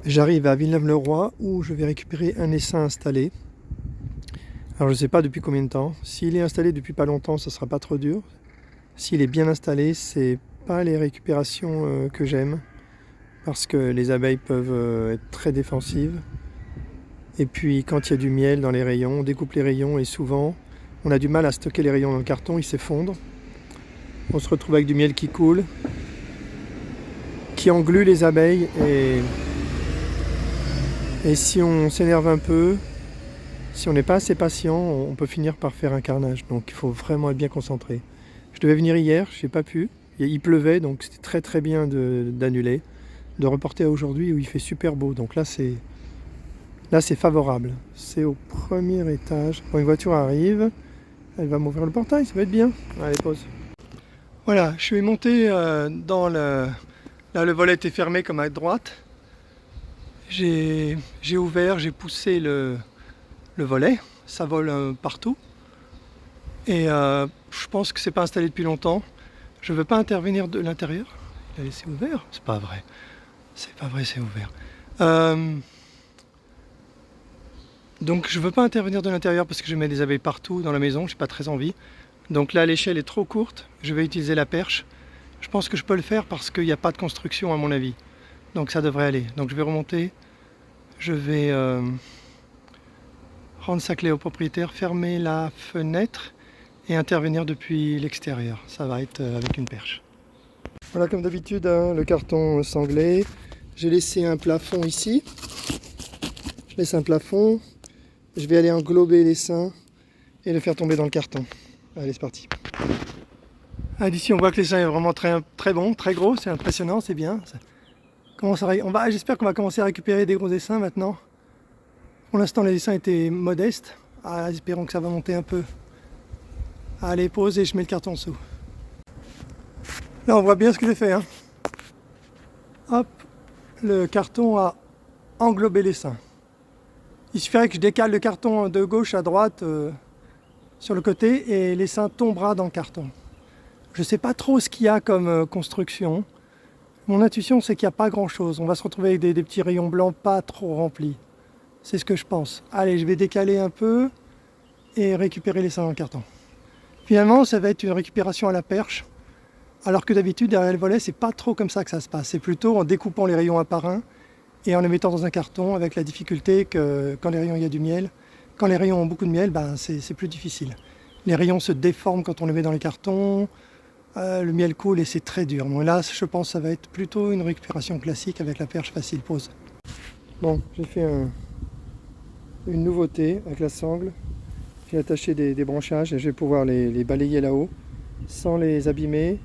J'arrive à Villeneuve-le-Roi où je vais récupérer un essaim installé. Alors je ne sais pas depuis combien de temps. S'il est installé depuis pas longtemps, ça sera pas trop dur. S'il est bien installé, c'est pas les récupérations que j'aime parce que les abeilles peuvent être très défensives. Et puis quand il y a du miel dans les rayons, on découpe les rayons et souvent on a du mal à stocker les rayons dans le carton, ils s'effondrent. On se retrouve avec du miel qui coule, qui englue les abeilles et si on s'énerve un peu, si on n'est pas assez patient, on peut finir par faire un carnage. Donc il faut vraiment être bien concentré. Je devais venir hier, je n'ai pas pu. Il pleuvait, donc c'était très très bien d'annuler, de reporter à aujourd'hui où il fait super beau. Donc là c'est favorable. C'est au premier étage. Bon, une voiture arrive, elle va m'ouvrir le portail, ça va être bien. Allez, pause. Voilà, je suis monté dans le... Là le volet était fermé comme à droite. J'ai ouvert, j'ai poussé le volet, ça vole partout. Et je pense que c'est pas installé depuis longtemps. Je veux pas intervenir de l'intérieur. Il a laissé ouvert? C'est pas vrai. C'est pas vrai, c'est ouvert. Donc je veux pas intervenir de l'intérieur parce que je mets des abeilles partout dans la maison, j'ai pas très envie. Donc là l'échelle est trop courte, je vais utiliser la perche. Je pense que je peux le faire parce qu'il n'y a pas de construction à mon avis. Donc ça devrait aller. Donc je vais remonter, je vais rendre sa clé au propriétaire, fermer la fenêtre et intervenir depuis l'extérieur. Ça va être avec une perche. Voilà, comme d'habitude, hein, le carton sanglé. J'ai laissé un plafond ici. Je laisse un plafond. Je vais aller englober l'essaim et le faire tomber dans le carton. Allez, c'est parti. Ah, d'ici, on voit que l'essaim est vraiment très, très bon, très gros. C'est impressionnant, c'est bien. J'espère qu'on va commencer à récupérer des gros essaims maintenant. Pour l'instant, les essaims étaient modestes. Espérons que ça va monter un peu. Allez, pause et je mets le carton en dessous. Là, on voit bien ce que j'ai fait. Hein. Hop, le carton a englobé l'essaim. Il suffirait que je décale le carton de gauche à droite sur le côté et l'essaim tombera dans le carton. Je ne sais pas trop ce qu'il y a comme construction. Mon intuition, c'est qu'il n'y a pas grand-chose. On va se retrouver avec des petits rayons blancs pas trop remplis. C'est ce que je pense. Allez, je vais décaler un peu et récupérer l'essaim dans le carton. Finalement, ça va être une récupération à la perche. Alors que d'habitude, derrière le volet, c'est pas trop comme ça que ça se passe. C'est plutôt en découpant les rayons un par un et en les mettant dans un carton, avec la difficulté que quand les rayons, il y a du miel, quand les rayons ont beaucoup de miel, c'est plus difficile. Les rayons se déforment quand on les met dans les cartons, le miel coule et c'est très dur. Donc là, je pense que ça va être plutôt une récupération classique avec la perche facile. Pause. Bon, j'ai fait une nouveauté avec la sangle. J'ai attaché des branchages et je vais pouvoir les balayer là-haut sans les abîmer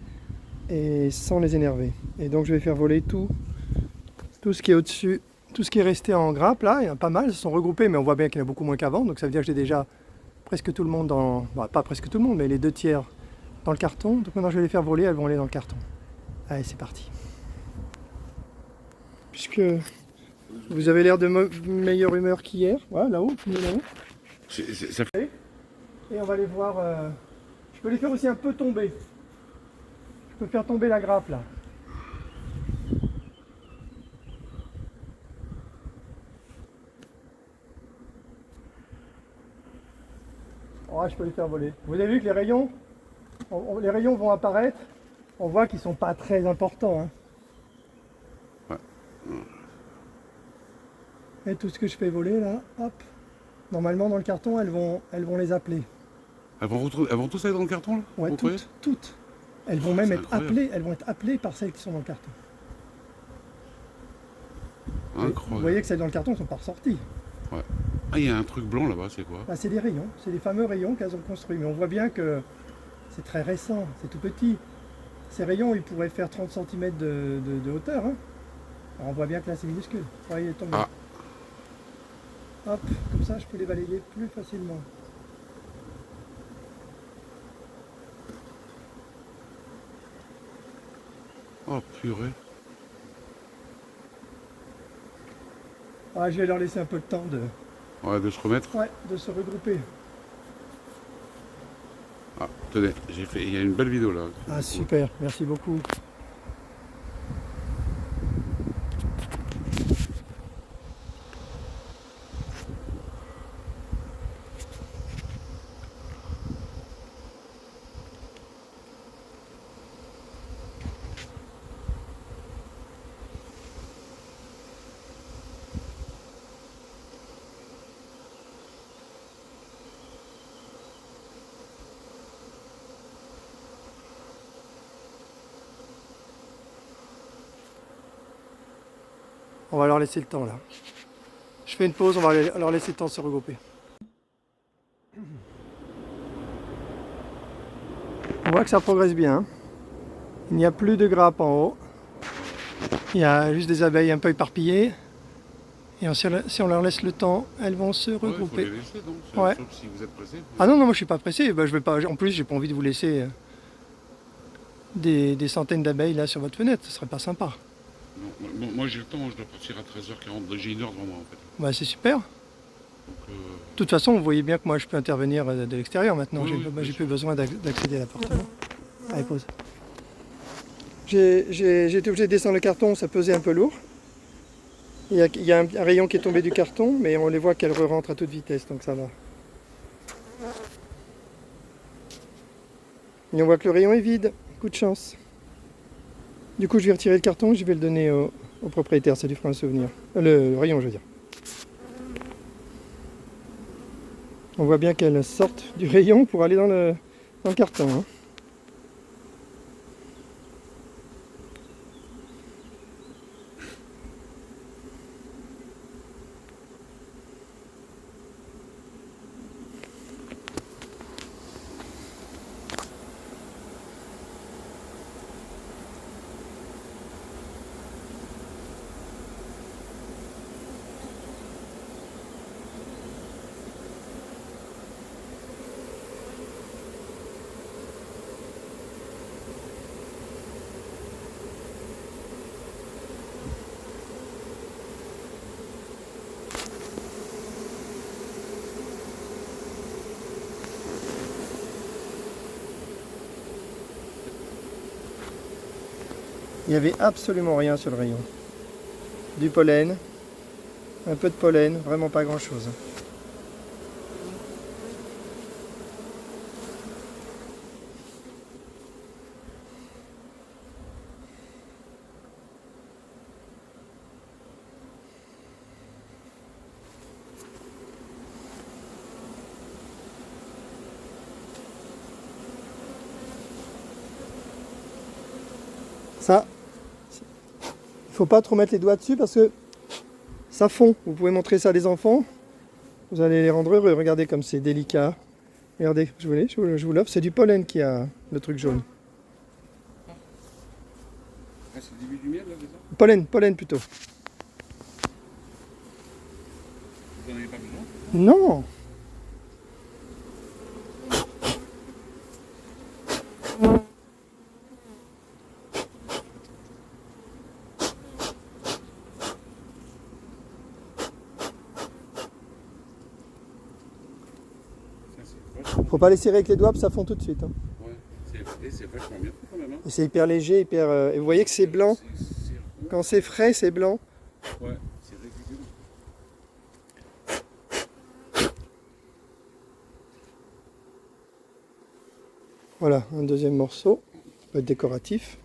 et sans les énerver. Et donc je vais faire voler tout ce qui est au-dessus, tout ce qui est resté en grappe là, il y en a pas mal, ils se sont regroupés mais on voit bien qu'il y en a beaucoup moins qu'avant, donc ça veut dire que j'ai déjà presque tout le monde dans, pas presque tout le monde, mais les 2/3 dans le carton. Donc maintenant je vais les faire voler, elles vont aller dans le carton. Allez, c'est parti. Puisque vous avez l'air de meilleure humeur qu'hier, voilà, là-haut, là-haut. Ça fait... Et on va les voir, je peux les faire aussi un peu tomber. Je peux faire tomber la grappe là. Oh, je peux les faire voler. Vous avez vu que les rayons, les rayons vont apparaître. On voit qu'ils sont pas très importants. Hein. Ouais. Et tout ce que je fais voler là, hop. Normalement dans le carton, elles vont les appeler. Elles vont tous aller dans le carton là? Ouais, toutes. Elles vont même être appelées. Elles vont être appelées par celles qui sont dans le carton. Incroyable. Vous voyez que celles dans le carton ne sont pas ressorties. Ouais. Ah, il y a un truc blanc là-bas, c'est quoi? C'est des rayons, c'est les fameux rayons qu'elles ont construits. Mais on voit bien que c'est très récent, c'est tout petit. Ces rayons, ils pourraient faire 30 cm de hauteur. Hein. Alors on voit bien que là, c'est minuscule. Vous voyez, il est tombé. Ah. Hop, comme ça, je peux les balayer plus facilement. Oh purée. Ah, je vais leur laisser un peu de temps de se remettre. Ouais, de se regrouper. Ah, tenez, il y a une belle vidéo là. Ah super, merci beaucoup. On va leur laisser le temps là. Je fais une pause, on va leur laisser le temps de se regrouper. On voit que ça progresse bien. Hein. Il n'y a plus de grappes en haut. Il y a juste des abeilles un peu éparpillées. Et si on leur laisse le temps, elles vont se regrouper. Ouais, faut les laisser, donc. Ouais. Sauf si vous êtes pressé. Ah non, non, moi je suis pas pressé. Bah, je vais pas. En plus, j'ai pas envie de vous laisser des centaines d'abeilles là sur votre fenêtre. Ce serait pas sympa. Non, moi j'ai le temps, je dois partir à 13h40. J'ai 1 heure devant moi en fait. Bah, c'est super. Donc, De toute façon, vous voyez bien que moi je peux intervenir de l'extérieur maintenant. Oui, J'ai oui, bien j'ai sûr. plus besoin d'accéder à l'appartement. Allez, pause. J'ai été obligé de descendre le carton, ça pesait un peu lourd. Il y a un rayon qui est tombé du carton, mais on les voit qu'elles re-rentrent à toute vitesse, donc ça va. Et on voit que le rayon est vide. Coup de chance. Du coup, je vais retirer le carton, je vais le donner au propriétaire, ça lui fera un souvenir. Le rayon, je veux dire. On voit bien qu'elles sortent du rayon pour aller dans le carton. Hein. Il n'y avait absolument rien sur le rayon. Du pollen, un peu de pollen, vraiment pas grand chose. Ça, il faut pas trop mettre les doigts dessus parce que ça fond. Vous pouvez montrer ça à des enfants, vous allez les rendre heureux. Regardez comme c'est délicat. Regardez, je vous l'offre, c'est du pollen qui a le truc jaune. Ah, c'est le début du miel là, c'est ça? Pollen plutôt. Vous n'en avez pas besoin? Non. Faut pas les serrer avec les doigts, ça fond tout de suite. Hein. Ouais, c'est vachement bien quand même. Hein. Et c'est hyper léger, et vous voyez que c'est blanc. Quand c'est frais, c'est blanc. Ouais, c'est régulier. Voilà, un deuxième morceau. Ça peut être décoratif.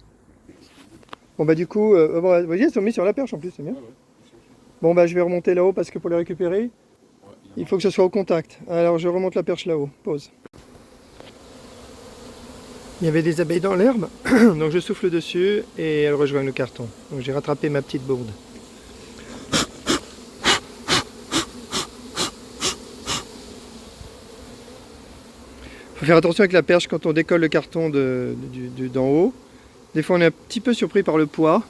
Bon bah du coup, bon, vous voyez, ils sont mis sur la perche en plus, c'est bien. Ouais, ouais. Bon bah je vais remonter là-haut parce que pour les récupérer, Ouais, il faut que ce soit au contact. Alors je remonte la perche là-haut, pause. Il y avait des abeilles dans l'herbe, donc je souffle dessus et elles rejoignent le carton. Donc j'ai rattrapé ma petite bourde. Il faut faire attention avec la perche quand on décolle le carton d'en haut. Des fois on est un petit peu surpris par le poids.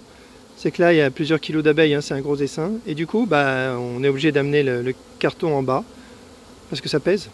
C'est que là il y a plusieurs kilos d'abeilles, hein, c'est un gros essaim. Et du coup bah, on est obligé d'amener le carton en bas parce que ça pèse.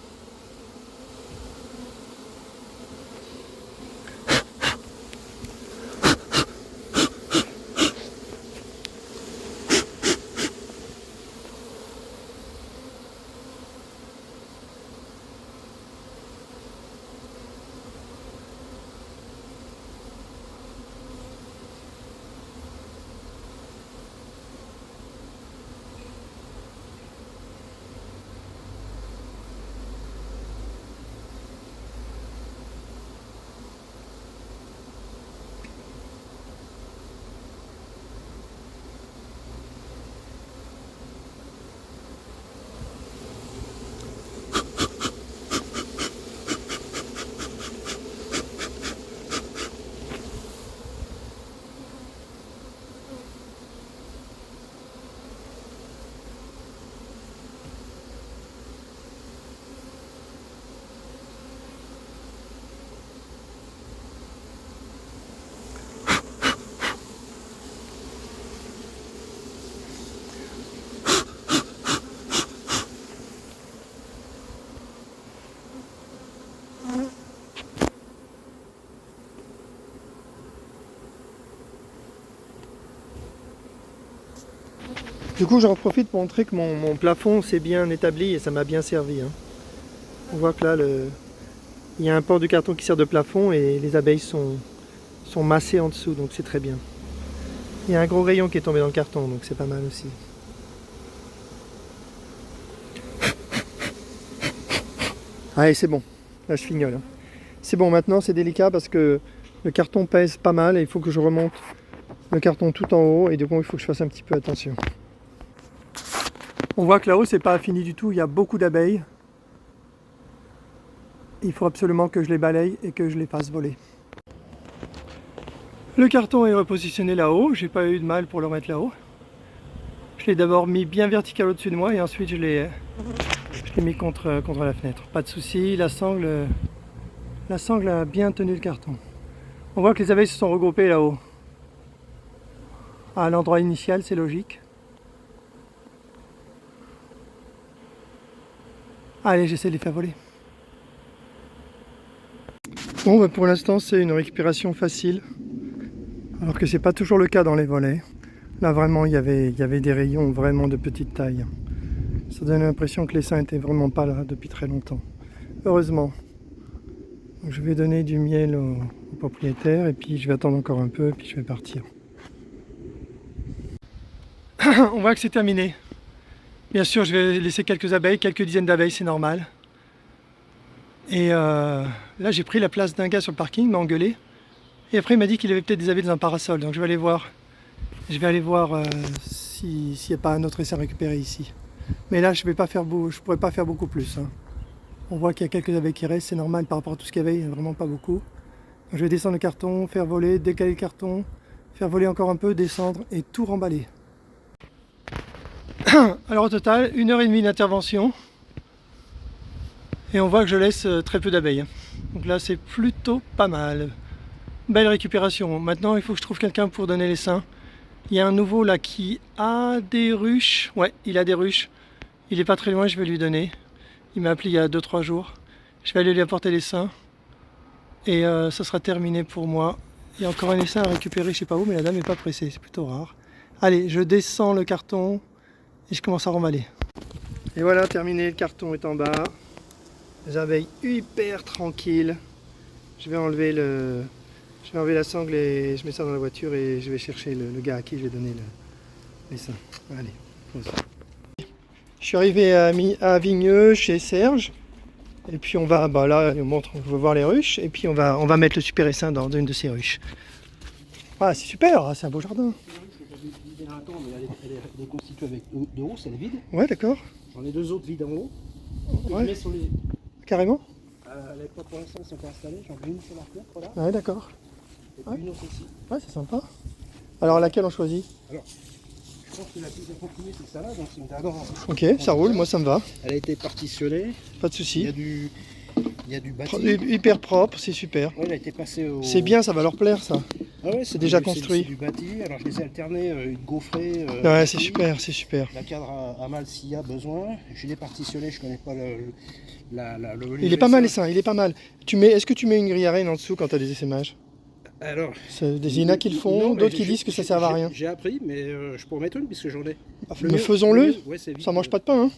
Du coup, j'en profite pour montrer que mon plafond s'est bien établi et ça m'a bien servi. Hein. On voit que là, il y a un port du carton qui sert de plafond et les abeilles sont massées en dessous, donc c'est très bien. Il y a un gros rayon qui est tombé dans le carton, donc c'est pas mal aussi. Allez, c'est bon. Là, je fignole. Hein. C'est bon, maintenant, c'est délicat parce que le carton pèse pas mal et il faut que je remonte le carton tout en haut et du coup, il faut que je fasse un petit peu attention. On voit que là-haut, c'est pas fini du tout. Il y a beaucoup d'abeilles. Il faut absolument que je les balaye et que je les fasse voler. Le carton est repositionné là-haut. J'ai pas eu de mal pour le remettre là-haut. Je l'ai d'abord mis bien vertical au-dessus de moi et ensuite je l'ai mis contre la fenêtre. Pas de souci. La sangle a bien tenu le carton. On voit que les abeilles se sont regroupées là-haut. À l'endroit initial, c'est logique. Allez, j'essaie de les faire voler. Bon, bah pour l'instant, c'est une récupération facile. Alors que c'est pas toujours le cas dans les volets. Là, vraiment, il y avait des rayons vraiment de petite taille. Ça donne l'impression que l'essaim n'était vraiment pas là depuis très longtemps. Heureusement. Donc, je vais donner du miel au propriétaire et puis je vais attendre encore un peu et puis je vais partir. On voit que c'est terminé. Bien sûr, je vais laisser quelques abeilles, quelques dizaines d'abeilles, c'est normal. Et là, j'ai pris la place d'un gars sur le parking, il m'a engueulé. Et après, il m'a dit qu'il avait peut-être des abeilles dans un parasol. Donc, je vais aller voir. Je vais aller voir s'il n'y a pas un autre essai à récupérer ici. Mais là, je pourrais pas faire beaucoup plus. Hein. On voit qu'il y a quelques abeilles qui restent, c'est normal par rapport à tout ce qu'il y avait, il n'y a vraiment pas beaucoup. Donc, je vais descendre le carton, faire voler, décaler le carton, faire voler encore un peu, descendre et tout remballer. Alors au total, 1h30 d'intervention. Et on voit que je laisse très peu d'abeilles. Donc là, c'est plutôt pas mal. Belle récupération. Maintenant, il faut que je trouve quelqu'un pour donner l'essaim. Il y a un nouveau là qui a des ruches. Ouais, il a des ruches. Il est pas très loin, je vais lui donner. Il m'a appelé il y a 2-3 jours. Je vais aller lui apporter l'essaim. Et ça sera terminé pour moi. Il y a encore un essaim à récupérer, je sais pas où, mais la dame n'est pas pressée. C'est plutôt rare. Allez, je descends le carton et je commence à remballer. Et voilà, terminé. Le carton est en bas. Les abeilles hyper tranquilles. Je vais enlever la sangle et je mets ça dans la voiture et je vais chercher le gars à qui je vais donner l'essaim. Allez, pause. Je suis arrivé à Vigneux chez Serge. Et puis on va, là, on va voir les ruches. Et puis on va mettre le super essaim dans une de ces ruches. Ah, c'est super, c'est un beau jardin. Elle est constituée avec de haut, c'est vide. Ouais, d'accord. J'en ai 2 autres vides en haut. Ouais. Je mets sur les... Carrément. Les pas pour l'instant, elles sont pas installées. J'en ai une sur la fenêtre là. Ouais, d'accord. Et puis une autre ici. Ouais, c'est sympa. Alors laquelle on choisit? Alors, je pense que la plus appropriée c'est ça là. Donc c'est une dindon. Ok, ça roule, moi ça me va. Elle a été partitionnée. Pas de souci. Il y a du bâti. Hyper propre, c'est super. Ouais, elle a été passée au... C'est bien, ça va leur plaire ça. Ah ouais, c'est déjà construit. C'est du bâti. Alors je les ai alternés, une gaufrée. Ouais, c'est super, c'est super. La cadre à mal s'il y a besoin. Je l'ai partitionné, je connais pas le il est pas mal l'essaim, il est pas mal. Est-ce que tu mets une grille à reine en dessous quand tu as des essaimages? Alors, il y en a qui le font, d'autres qui disent que ça sert à rien. J'ai appris, mais je pourrais mettre une puisque j'en ai. Mais faisons-le, ouais, ça mange pas de pain. Hein.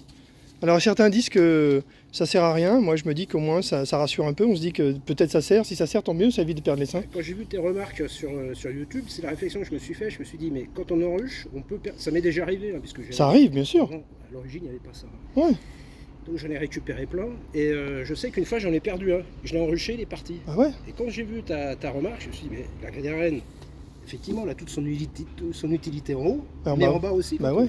Alors certains disent que ça sert à rien, moi je me dis qu'au moins ça rassure un peu, on se dit que peut-être ça sert, si ça sert tant mieux, ça évite de perdre l'essaim. Quand j'ai vu tes remarques sur YouTube, c'est la réflexion que je me suis fait, je me suis dit mais quand on est en ruche, on peut perdre, ça m'est déjà arrivé hein, puisque ça arrive bien sûr. Bon, à l'origine il n'y avait pas ça. Ouais. Donc j'en ai récupéré plein et je sais qu'une fois j'en ai perdu un, je l'ai enruché, il est parti. Ah ouais. Et quand j'ai vu ta remarque, je me suis dit mais la grille à reine, effectivement elle a toute son utilité en haut, mais en bas aussi. Bah ouais.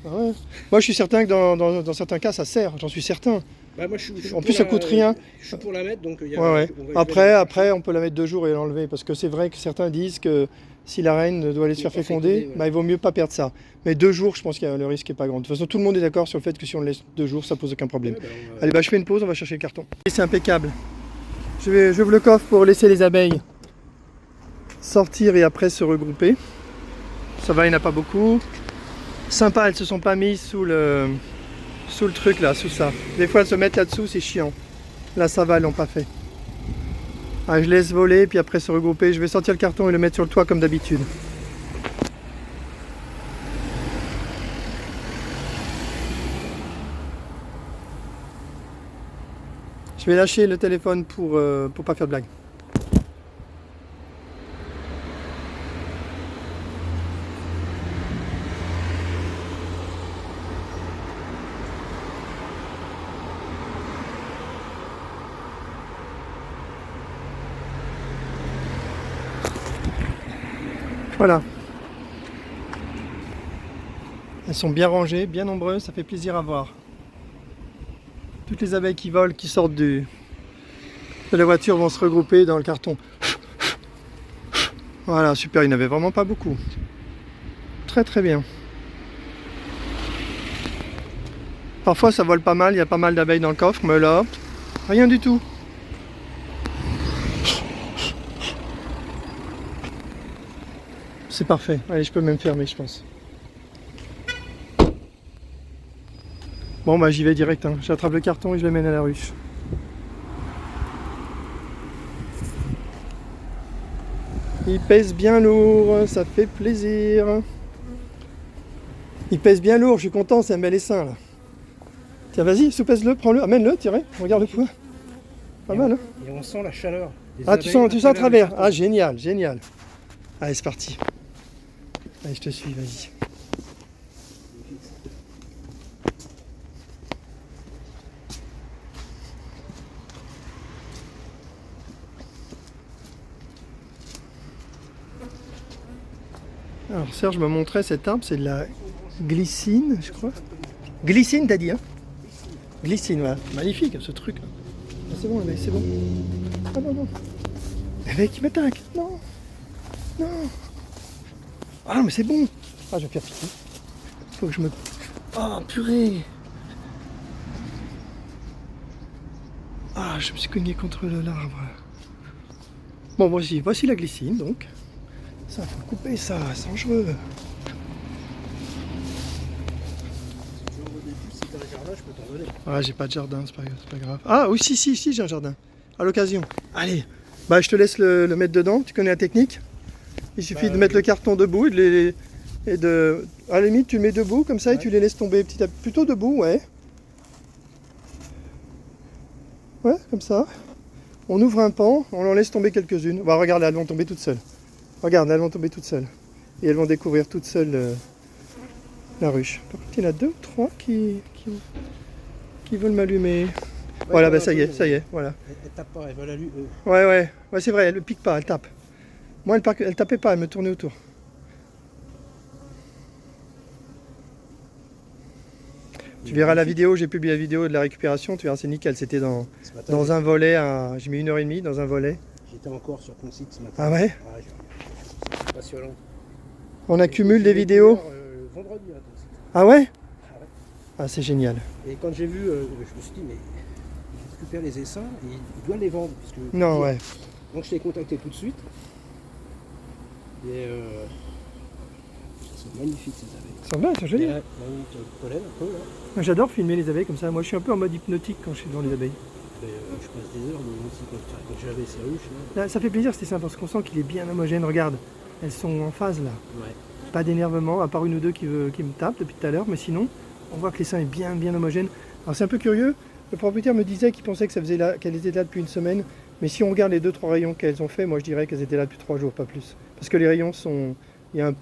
Ah ouais. Moi je suis certain que dans certains cas ça sert, j'en suis certain. Bah moi, je en plus ça coûte rien. Je suis pour la mettre donc y a, ouais. Après on peut la mettre 2 jours et l'enlever parce que c'est vrai que certains disent que si la reine doit aller se faire féconder, ouais. Il vaut mieux pas perdre ça. Mais 2 jours je pense que le risque est pas grand. De toute façon tout le monde est d'accord sur le fait que si on le laisse 2 jours ça pose aucun problème. Ouais, allez je fais une pause, on va chercher le carton. C'est impeccable. J'ouvre le coffre pour laisser les abeilles sortir et après se regrouper. Ça va, il n'y en a pas beaucoup. Sympa, elles se sont pas mises sous le truc là, sous ça. Des fois elles se mettent là-dessous, c'est chiant. Là ça va, elles l'ont pas fait. Ah, je laisse voler, puis après se regrouper. Je vais sortir le carton et le mettre sur le toit comme d'habitude. Je vais lâcher le téléphone pour pas faire de blague. Voilà. Elles sont bien rangées, bien nombreuses, ça fait plaisir à voir. Toutes les abeilles qui volent, qui sortent de la voiture vont se regrouper dans le carton. Voilà, super, il n'y en avait vraiment pas beaucoup. Très très bien. Parfois ça vole pas mal, il y a pas mal d'abeilles dans le coffre, mais là, rien du tout. C'est parfait. Allez, je peux même fermer, je pense. Bon, bah j'y vais direct. Hein. J'attrape le carton et je le mène à la ruche. Il pèse bien lourd, ça fait plaisir. Il pèse bien lourd, je suis content, c'est un bel essaim là. Tiens, vas-y, soupèse-le, prends-le, amène-le, tirez, regarde le poids. Pas mal, hein. Et on sent la chaleur. Ah, tu sens à travers. Ah, génial, génial. Allez, c'est parti. Allez, je te suis, vas-y. Alors Serge me montrait cet arbre, c'est de la glycine, je crois. Glycine, t'as dit, hein? Glycine, voilà. Magnifique, ce truc. Ah, c'est bon, le mec, c'est bon. Ah non, non. Le mec, il m'attaque. Non. Non. Ah, mais c'est bon. Ah, je vais faire piquer. Faut que je me... Oh, purée. Ah, je me suis cogné contre l'arbre. Bon, voici la glycine, donc. Ça, faut couper ça, c'est dangereux. Si t'as un jardin, je peux t'en donner. Ah, j'ai pas de jardin, c'est pas grave. Ah, oui, si, j'ai un jardin. À l'occasion. Allez, bah je te laisse le mettre dedans, tu connais la technique. Il suffit de mettre le carton debout et de... À la limite, tu le mets debout comme ça et tu les laisses tomber petit à petit. Plutôt debout, ouais. Ouais, comme ça. On ouvre un pan, on en laisse tomber quelques-unes. Bah regarde, elles vont tomber toutes seules. Regarde, elles vont tomber toutes seules. Et elles vont découvrir toutes seules la ruche. Par contre, il y en a 2 ou 3 qui veulent m'allumer. Ouais, voilà, bah ça y est, voilà. Elle tape pas, elle veut l'allumer. Ouais, c'est vrai, elle ne pique pas, elle tape. Moi, elle tapait pas, elle me tournait autour. Tu verras la vidéo, j'ai publié la vidéo de la récupération, tu verras, c'est nickel. C'était dans un volet, j'ai mis 1h30 dans un volet. J'étais encore sur ton site ce matin. Ah ouais? C'est passionnant. On accumule des vidéos. Vendredi à ton site. Ah ouais? Ah ouais. Ah, c'est génial. Et quand j'ai vu, je me suis dit, mais il récupère les essaims et il doit les vendre. Puisque, Non, ouais. Donc je t'ai contacté tout de suite. Et c'est magnifique ces abeilles. Ils sont bien, ils sont jolis. Pollen un peu là. J'adore filmer les abeilles comme ça. Moi, je suis un peu en mode hypnotique quand je suis devant les abeilles. Je passe des heures aussi quand j'avais ces ruches. Là, ça fait plaisir, c'est simple, parce qu'on sent qu'il est bien homogène. Regarde, elles sont en phase là. Ouais. Pas d'énervement, à part une ou deux qui me tapent depuis tout à l'heure, mais sinon, on voit que l'essaim est bien homogène. Alors c'est un peu curieux, le propriétaire me disait qu'il pensait que qu'elles étaient là depuis une semaine, mais si on regarde les 2-3 rayons qu'elles ont fait, moi je dirais qu'elles étaient là depuis 3 jours, pas plus. Parce que les rayons sont, ils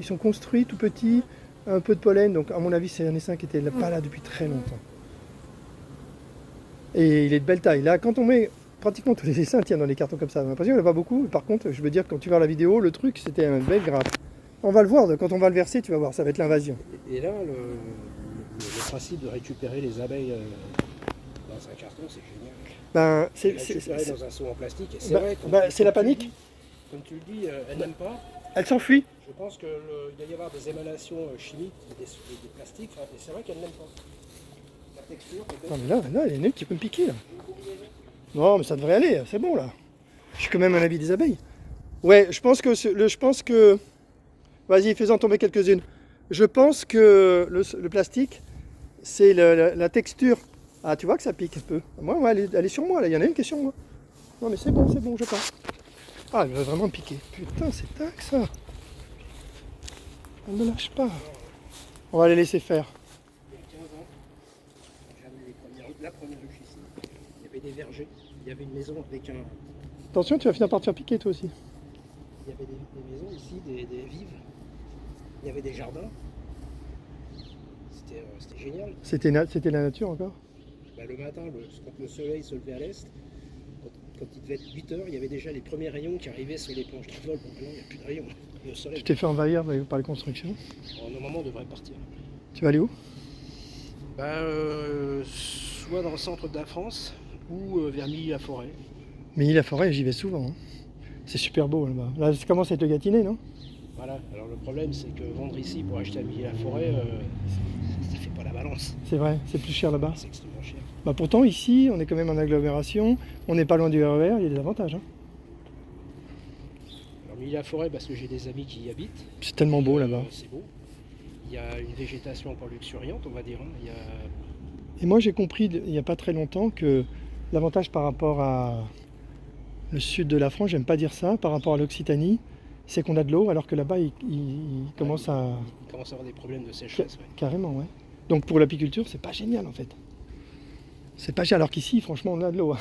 sont construits tout petits, un peu de pollen, donc à mon avis c'est un essaim qui était pas là depuis très longtemps. Et il est de belle taille. Là, quand on met pratiquement tous les essaims tiennent dans les cartons comme ça, on a l'impression qu'il n'y en a pas beaucoup. Par contre, je veux dire, quand tu vois la vidéo, le truc c'était un bel grappe. On va le voir, quand on va le verser, tu vas voir, ça va être l'invasion. Et là, le principe de récupérer les abeilles dans un carton, c'est génial. Ben, récupérer dans un seau en plastique, et c'est vrai. C'est la panique. Comme tu le dis, elle n'aime pas. Elle s'enfuit. Je pense qu'il doit y avoir des émanations chimiques des plastiques, et c'est vrai qu'elle n'aime pas. La texture, peut-être. Non mais là, il y en a une qui peut me piquer là. Non mais ça devrait aller, c'est bon là. Je suis quand même un ami des abeilles. Ouais, je pense que... Vas-y, fais-en tomber quelques-unes. Je pense que le plastique, c'est la texture. Ah, tu vois que ça pique un peu. Moi, ouais, elle est sur moi là, il y en a une qui est sur moi. Non mais c'est bon, je pars. Ah, elle va vraiment me piquer. Putain, c'est dingue ça. Elle ne me lâche pas. On va les laisser faire. Il y a 15 ans, j'avais la première ruche ici. Il y avait des vergers. Il y avait une maison avec un... Attention, tu vas finir par te faire piquer toi aussi. Il y avait des maisons ici, des vives. Il y avait des jardins. C'était génial. C'était la nature encore. Bah, le matin, quand le soleil se levait à l'est, quand il devait être 8 heures, il y avait déjà les premiers rayons qui arrivaient sur les planches de vol. Bon, maintenant, il n'y a plus de rayons. Le soleil. Tu t'es fait envahir par les constructions. Normalement, on devrait partir. Tu vas aller où? Bah, soit dans le centre de la France ou vers Milly-la-Forêt. Milly-la-Forêt, j'y vais souvent. Hein. C'est super beau là-bas. Là, ça commence à être le Gâtinais, non? Voilà. Alors le problème, c'est que vendre ici pour acheter à Milly-la-Forêt, ça fait pas la balance. C'est vrai, c'est plus cher là-bas. C'est extrêmement cher. Bah pourtant ici, on est quand même en agglomération, on n'est pas loin du RER, il y a des avantages. Hein. Alors Milly-la-Forêt, parce que j'ai des amis qui y habitent. C'est tellement beau là-bas. C'est beau. Il y a une végétation pas luxuriante, on va dire. Hein. Et moi j'ai compris il n'y a pas très longtemps que l'avantage par rapport à le sud de la France, j'aime pas dire ça, par rapport à l'Occitanie, c'est qu'on a de l'eau, alors que là-bas il commence à... Il commence à avoir des problèmes de sécheresse. Ouais. Carrément, ouais. Donc pour l'apiculture, c'est pas génial en fait. C'est pas génial, alors qu'ici, franchement, on a de l'eau. Bah,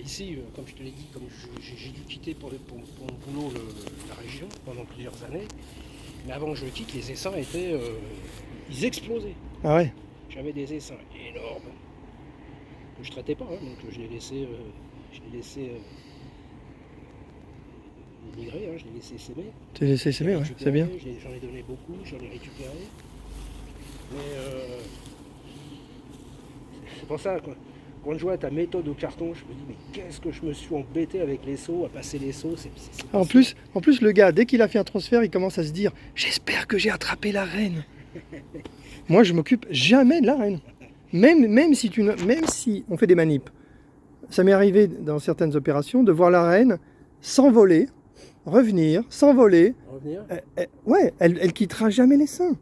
ici, comme je te l'ai dit, comme j'ai dû quitter pour mon boulot la région pendant plusieurs années, mais avant que je quitte, les essaims étaient... ils explosaient. Ah ouais? J'avais des essaims énormes que je traitais pas, hein, donc je les laissais migrer, hein, je les laissais s'aimer. Tu les laissé s'aimer, ouais, c'est bien. J'en ai donné beaucoup, j'en ai récupéré. Mais c'est pour ça, quoi. Quand je vois ta méthode au carton, je me dis, mais qu'est-ce que je me suis embêté avec les seaux, à passer les seaux. En plus, le gars, dès qu'il a fait un transfert, il commence à se dire, j'espère que j'ai attrapé la reine. Moi, je m'occupe jamais de la reine. Même si on fait des manips. Ça m'est arrivé dans certaines opérations de voir la reine s'envoler, revenir, s'envoler. Ouais, elle quittera jamais les seins.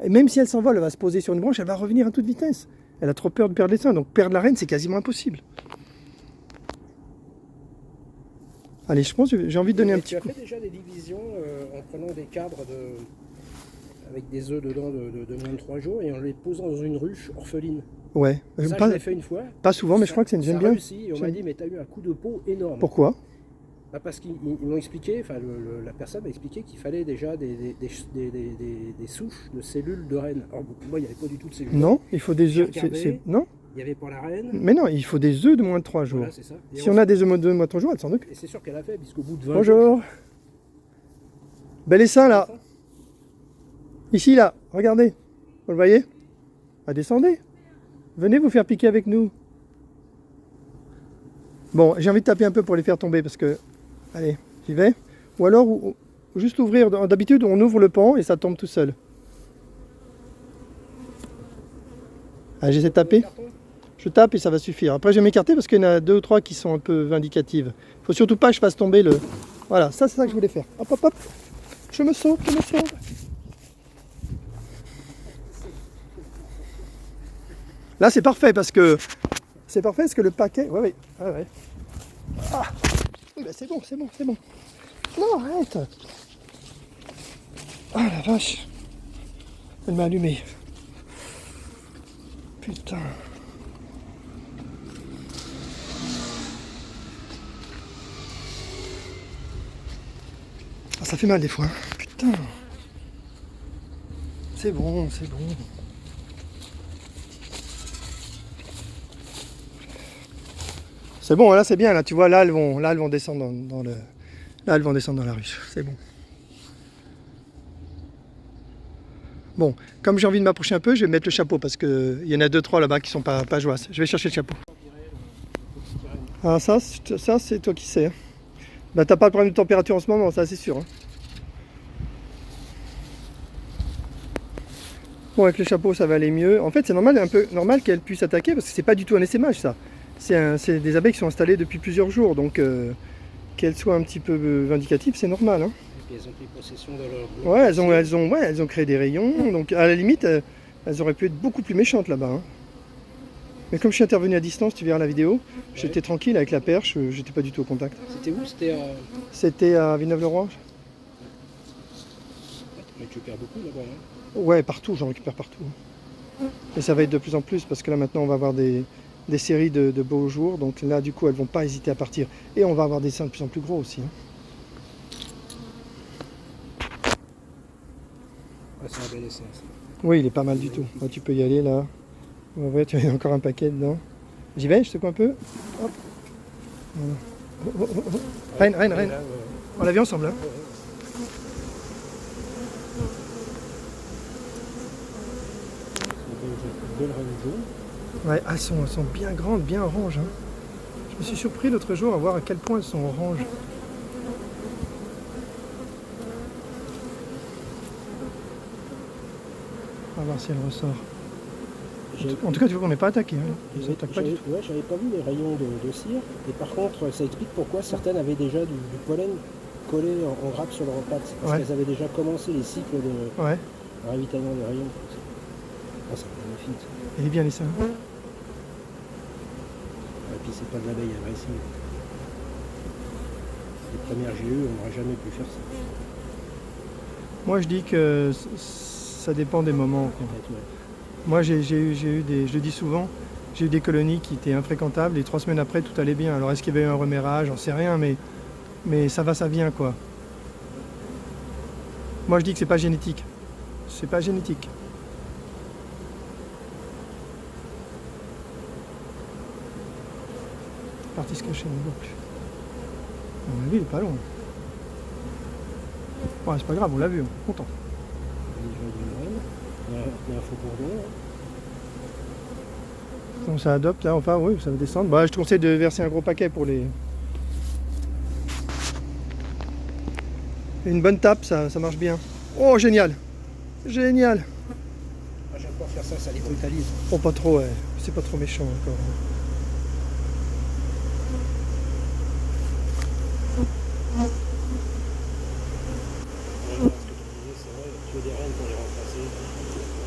Et même si elle s'envole, elle va se poser sur une branche, elle va revenir à toute vitesse. Elle a trop peur de perdre les seins, donc perdre la reine, c'est quasiment impossible. Allez, je pense que j'ai envie de donner un petit coup. Tu as fait déjà des divisions en prenant des cadres avec des œufs dedans de moins de 3 jours et en les posant dans une ruche orpheline. Ouais. Ça, je l'ai fait une fois. Pas souvent, mais je crois que j'aime bien. Réussi, et on m'a dit, mais tu as eu un coup de peau énorme. Pourquoi? Bah parce qu'ils m'ont expliqué, enfin la personne m'a expliqué qu'il fallait déjà des souches de cellules de reine. Alors moi il n'y avait pas du tout de cellules. Non, il faut des œufs. Non. Il n'y avait pas la reine. Mais non, il faut des œufs de moins de 3 jours. Voilà, c'est ça. Si on a des œufs de moins de 3 jours, elle s'en occupe. Et c'est sûr qu'elle a fait, puisqu'au bout de 20 Bonjour. jours... Bel essaim là. Ici là, regardez. Vous le voyez? Ah, descendez. Venez vous faire piquer avec nous. Bon, j'ai envie de taper un peu pour les faire tomber parce que... Allez, j'y vais. Ou alors, juste ouvrir. D'habitude, on ouvre le pan et ça tombe tout seul. Allez, j'essaie de taper. Je tape et ça va suffire. Après, je vais m'écarter parce qu'il y en a 2 ou 3 qui sont un peu vindicatives. Il faut surtout pas que je fasse tomber le... Voilà, ça c'est ça que je voulais faire. Hop, hop, hop. Je me sauve, je me sauve. Là, c'est parfait parce que... C'est parfait parce que le paquet... Ouais. Ah, ben c'est bon. Non, arrête. Ah la vache. Elle m'a allumé. Putain. Ah, ça fait mal des fois. Putain. C'est bon. C'est bon, là c'est bien, là tu vois, là elles vont descendre dans le. Là elles vont descendre dans la ruche, c'est bon. Bon, comme j'ai envie de m'approcher un peu, je vais mettre le chapeau parce qu'il y en a 2-3 là-bas qui sont pas joyeuses. Je vais chercher le chapeau. Ah ça c'est toi qui sais. Hein. Bah t'as pas de problème de température en ce moment, ça c'est sûr. Hein. Bon, avec le chapeau ça va aller mieux. En fait c'est normal, un peu normal qu'elle puisse attaquer parce que c'est pas du tout un essaimage ça. C'est des abeilles qui sont installées depuis plusieurs jours, donc qu'elles soient un petit peu vindicatives, c'est normal. Hein. Et puis elles ont pris possession de leur... Ouais, elles ont créé des rayons, donc à la limite, elles auraient pu être beaucoup plus méchantes là-bas. Hein. Mais comme je suis intervenu à distance, tu verras la vidéo, j'étais tranquille avec la perche, j'étais pas du tout au contact. C'était où? C'était à Villeneuve-le-Roi. Mais tu perds beaucoup là-bas, hein? Ouais, partout, j'en récupère partout. Et ça va être de plus en plus, parce que là maintenant on va avoir des des séries de beaux jours. Donc là, du coup, elles vont pas hésiter à partir. Et on va avoir des seins de plus en plus gros aussi. Hein. Ouais, c'est un bel essai. Ça. Oui, il est pas mal du tout. Ouais, tu peux y aller là. On va voir, tu as encore un paquet dedans. J'y vais, je secoue un peu. Hop. Voilà. Oh, oh, oh, oh. Reine. On l'a vu ensemble. Hein. Ouais, elles sont bien grandes, bien oranges. Hein. Je me suis surpris l'autre jour à voir à quel point elles sont oranges. On va voir si elle ressort. En tout cas, tu vois qu'on n'est pas attaqué. Hein. J'avais pas vu les rayons de cire. Et par contre, ça explique pourquoi certaines avaient déjà du pollen collé en grappe sur leurs pattes. Parce qu'elles avaient déjà commencé les cycles de ravitaillement des rayons. Ah, c'est magnifique. Il est bien les seins. Et puis c'est pas de l'abeille agressive. Les premières GE, on n'aurait jamais pu faire ça. Moi je dis que ça dépend des moments. Quoi. Moi j'ai eu des, je le dis souvent, j'ai eu des colonies qui étaient infréquentables et 3 semaines après tout allait bien. Alors est-ce qu'il y avait eu un remérage, j'en sais rien, mais ça va, ça vient quoi. Moi je dis que c'est pas génétique. C'est pas génétique. Partie se cacher, on ne voit plus. À mon avis, il est pas loin. Ouais, c'est pas grave, on l'a vu, on est content. Donc ça adopte là, enfin oui, ça va descendre. Bah, je te conseille de verser un gros paquet pour les. Une bonne tape, ça marche bien. Oh, génial! Génial! Ah, j'aime pas faire ça, ça les brutalise. Oh, pas trop, ouais. C'est pas trop méchant encore.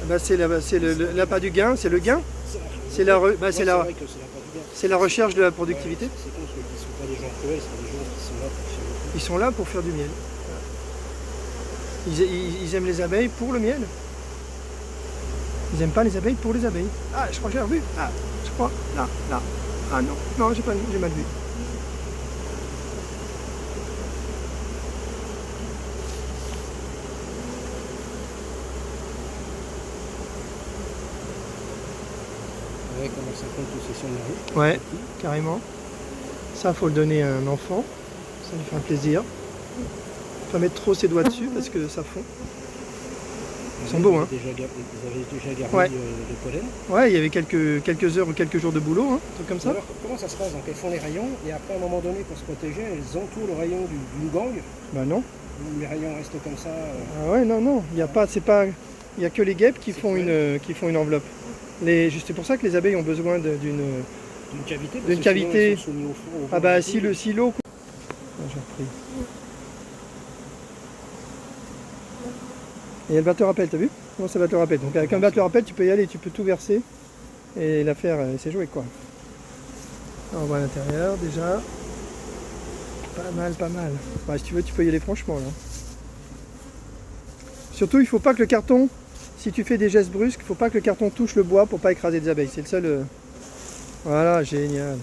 Bah, c'est l'appât du gain, c'est le gain. C'est la recherche de la productivité. C'est con parce qu'ils ne sont pas des gens cruels, c'est des gens qui sont là pour faire le Ils sont là pour faire du miel. Ils aiment les abeilles pour le miel. Ils n'aiment pas les abeilles pour les abeilles. Ah, je crois que j'ai revu. Ah, je crois. Là. Ah non, non, j'ai mal vu. Ouais, comment ça compte possession de la rue. Ouais, carrément. Ça, faut le donner à un enfant. Ça lui fait un plaisir. Faut pas mettre trop ses doigts dessus parce que ça fond. Ils sont beaux, hein. Vous avez déjà gardé de pollen. Ouais, il y avait quelques heures ou quelques jours de boulot, hein, un truc comme ça. Alors, comment ça se passe? Donc elles font les rayons et après, à un moment donné, pour se protéger, elles entourent le rayon d'une gangue. Bah non. Les rayons restent comme ça. Ah ouais, non. Il y a pas, c'est pas, il y a que les guêpes qui font une enveloppe. C'est pour ça que les abeilles ont besoin d'une cavité. D'une cavité. Ah bah si le le silo. Ah, j'ai repris. Et elle batteur appel, t'as vu? Non, c'est batteur appel. Donc avec un batteur appel, tu peux y aller, tu peux tout verser et la faire, c'est joué quoi. Là, on voit à l'intérieur déjà. Pas mal. Ouais, si tu veux, tu peux y aller franchement là. Surtout, il faut pas que le carton, si tu fais des gestes brusques, il faut pas que le carton touche le bois pour pas écraser des abeilles. C'est le seul. Voilà, génial.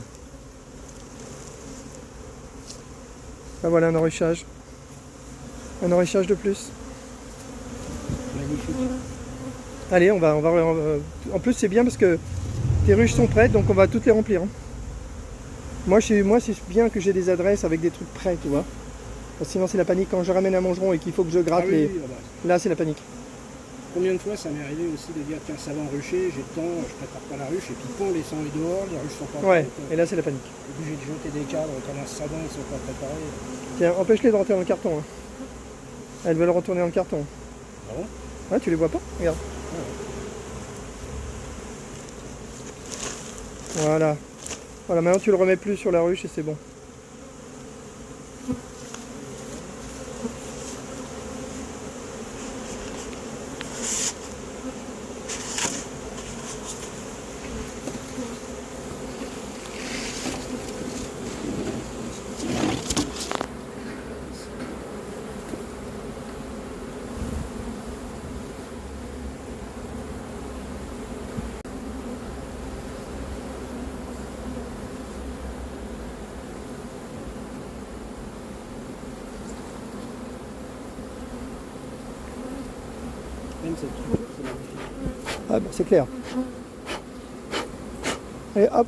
Là, voilà un enrichage. Un enrichage de plus. magnifique. Allez, on va en plus, c'est bien parce que tes ruches sont prêtes, donc on va toutes les remplir. Hein. Moi, c'est bien que j'ai des adresses avec des trucs prêts, tu vois. Parce que sinon, c'est la panique quand je ramène un mangeron et qu'il faut que je gratte les. Là, c'est la panique. Combien de fois ça m'est arrivé aussi de dire tiens, ça va en rucher, j'ai le temps, je prépare pas la ruche, et puis pont, les sangs est dehors, les ruches sont pas prêtes. Ouais, et là, c'est la panique. Obligé de jeter des cadres comme un sabin, ils sont pas préparés. Tiens, empêche-les de rentrer dans le carton. Hein. Elles veulent retourner dans le carton. Ah bon? Ouais, tu les vois pas? Regarde. Ah ouais. Voilà. Voilà, maintenant tu le remets plus sur la ruche et c'est bon. j'aime cette structure, c'est magnifique. Ah bah c'est clair. Allez hop.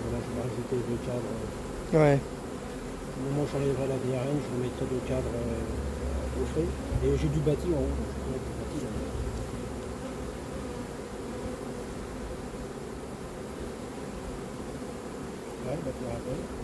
Voilà, je vais rajouter deux cadres. Ouais. Au moment où j'enlèverai la DRM, je vous mettrai deux cadres au frais. Et j'ai du bâti en haut. Donc je peux mettre du bâti là. Ouais, bah tu me rappelles.